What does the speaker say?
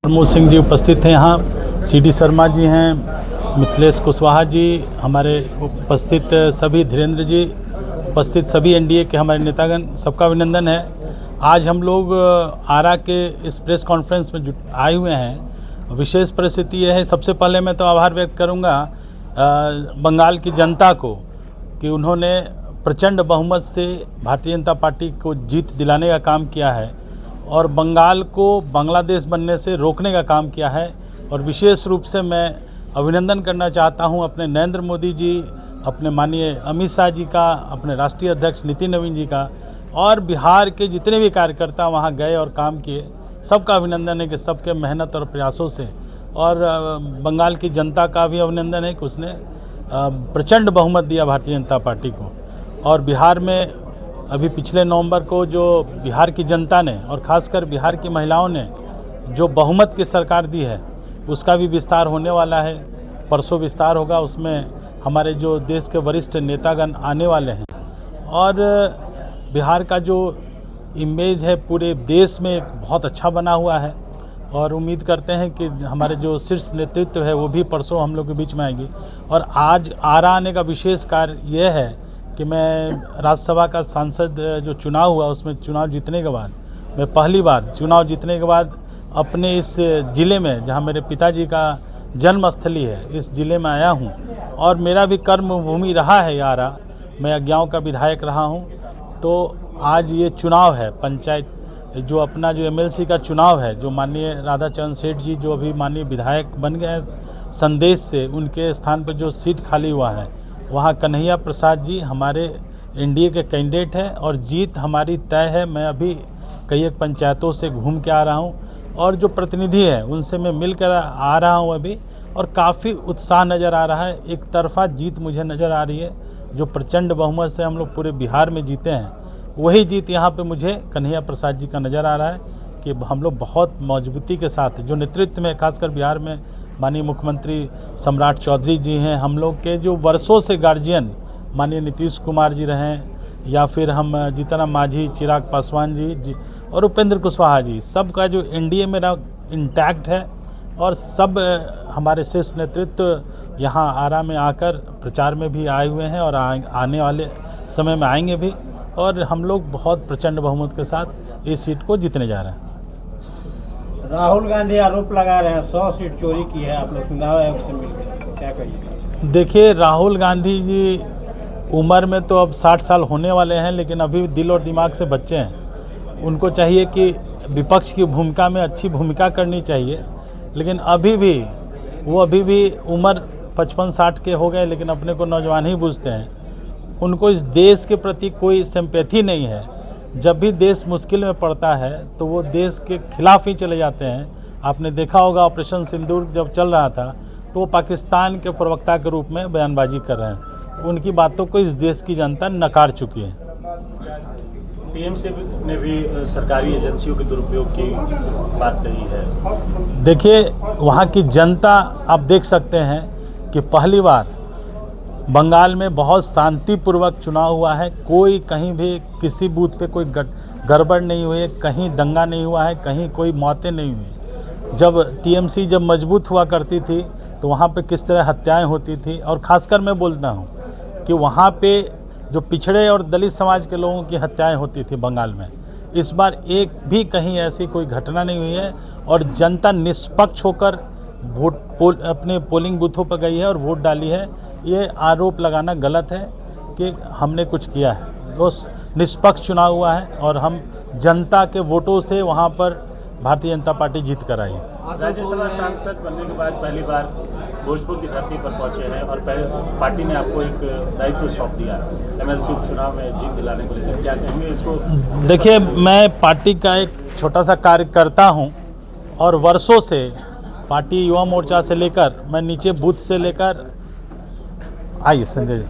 प्रमोद सिंह जी उपस्थित हैं यहाँ, सीडी शर्मा जी हैं, मिथिलेश कुशवाहा जी, हमारे उपस्थित सभी धीरेन्द्र जी, उपस्थित सभी एनडीए के हमारे नेतागण, सबका अभिनंदन है। आज हम लोग आरा के इस प्रेस कॉन्फ्रेंस में आए हुए हैं। विशेष परिस्थिति यह है, सबसे पहले मैं तो आभार व्यक्त करूंगा बंगाल की जनता को कि उन्होंने प्रचंड बहुमत से भारतीय जनता पार्टी को जीत दिलाने का काम किया है और बंगाल को बांग्लादेश बनने से रोकने का काम किया है। और विशेष रूप से मैं अभिनंदन करना चाहता हूं अपने नरेंद्र मोदी जी, अपने माननीय अमित शाह जी का, अपने राष्ट्रीय अध्यक्ष नितिन नवीन जी का, और बिहार के जितने भी कार्यकर्ता वहां गए और काम किए, सबका अभिनंदन है कि सबके मेहनत और प्रयासों से, और बंगाल की जनता का भी अभिनंदन है कि उसने प्रचंड बहुमत दिया भारतीय जनता पार्टी को। और बिहार में अभी पिछले नवंबर को जो बिहार की जनता ने और ख़ासकर बिहार की महिलाओं ने जो बहुमत की सरकार दी है, उसका भी विस्तार होने वाला है। परसों विस्तार होगा, उसमें हमारे जो देश के वरिष्ठ नेतागण आने वाले हैं। और बिहार का जो इमेज है पूरे देश में बहुत अच्छा बना हुआ है और उम्मीद करते हैं कि हमारे जो शीर्ष नेतृत्व है वो भी परसों हम लोग के बीच में आएगी। और आज आरा आने का विशेष कार्य यह है कि मैं राज्यसभा का सांसद जो चुनाव हुआ, उसमें चुनाव जीतने के बाद, मैं पहली बार चुनाव जीतने के बाद अपने इस ज़िले में, जहां मेरे पिताजी का जन्मस्थली है, इस ज़िले में आया हूं। और मेरा भी कर्मभूमि रहा है आरा, मैं अज्ञाओं का विधायक रहा हूं। तो आज ये चुनाव है पंचायत, जो अपना जो एमएलसी का चुनाव है, जो माननीय राधाचरण सेठ जी जो अभी माननीय विधायक बन गए हैं संदेश से, उनके स्थान पर जो सीट खाली हुआ है, वहाँ कन्हैया प्रसाद जी हमारे एनडीए के कैंडिडेट हैं और जीत हमारी तय है। मैं अभी कई एक पंचायतों से घूम के आ रहा हूँ और जो प्रतिनिधि है उनसे मैं मिलकर आ रहा हूँ अभी, और काफ़ी उत्साह नज़र आ रहा है। एक तरफा जीत मुझे नज़र आ रही है, जो प्रचंड बहुमत से हम लोग पूरे बिहार में जीते हैं, वही जीत यहाँ पे मुझे कन्हैया प्रसाद जी का नज़र आ रहा है कि हम लोग बहुत मजबूती के साथ, जो नेतृत्व में खासकर बिहार में माननीय मुख्यमंत्री सम्राट चौधरी जी हैं, हम लोग के जो वर्षों से गार्जियन माननीय नीतीश कुमार जी रहें, या फिर हम जीतन मांझी, चिराग पासवान जी और उपेंद्र कुशवाहा जी, सबका जो एनडीए में इंटैक्ट है। और सब हमारे शीर्ष नेतृत्व यहाँ आरा में आकर प्रचार में भी आए हुए हैं और आने वाले समय में आएंगे भी। और हम लोग बहुत प्रचंड बहुमत के साथ इस सीट को जीतने जा रहे हैं। राहुल गांधी आरोप लगा रहे हैं 100 सीट चोरी की है, आप लोग चुनाव आयोग से मिलकर क्या कहिए? देखिए, राहुल गांधी जी उम्र में तो अब 60 साल होने वाले हैं, लेकिन अभी दिल और दिमाग से बच्चे हैं। उनको चाहिए कि विपक्ष की भूमिका में अच्छी भूमिका करनी चाहिए, लेकिन अभी भी उम्र 55-60 के हो गए, लेकिन अपने को नौजवान ही बूझते हैं। उनको इस देश के प्रति कोई सिंपैथी नहीं है। जब भी देश मुश्किल में पड़ता है तो वो देश के खिलाफ ही चले जाते हैं। आपने देखा होगा ऑपरेशन सिंदूर जब चल रहा था तो वो पाकिस्तान के प्रवक्ता के रूप में बयानबाजी कर रहे हैं। तो उनकी बातों को इस देश की जनता नकार चुकी है। टीएमसी ने भी सरकारी एजेंसियों के दुरुपयोग की बात कही है। देखिए, वहाँ की जनता आप देख सकते हैं कि पहली बार बंगाल में बहुत शांतिपूर्वक चुनाव हुआ है। कोई कहीं भी किसी बूथ पे कोई गड़बड़ नहीं हुई है, कहीं दंगा नहीं हुआ है, कहीं कोई मौतें नहीं हुई। जब टीएमसी जब मजबूत हुआ करती थी तो वहाँ पे किस तरह हत्याएं होती थी। और ख़ासकर मैं बोलता हूँ कि वहाँ पे जो पिछड़े और दलित समाज के लोगों की हत्याएं होती थी बंगाल में, इस बार एक भी कहीं ऐसी कोई घटना नहीं हुई है। और जनता निष्पक्ष होकर अपने पोलिंग बूथों पर गई है और वोट डाली है। ये आरोप लगाना गलत है कि हमने कुछ किया है। वो निष्पक्ष चुनाव हुआ है और हम जनता के वोटों से वहाँ पर भारतीय जनता पार्टी जीत कर आई है। राज्यसभा सांसद बनने के बाद पहली बार भोजपुर की धरती पर पहुंचे हैं और पार्टी ने आपको एक दायित्व सौंप दिया एमएलसी उपचुनाव में जीत दिलाने को लेकर, क्या कहेंगे इसको? देखिए, मैं पार्टी का एक छोटा सा कार्यकर्ता हूँ और वर्षों से पार्टी युवा मोर्चा से लेकर मैं नीचे बूथ से लेकर आइए संजय जी।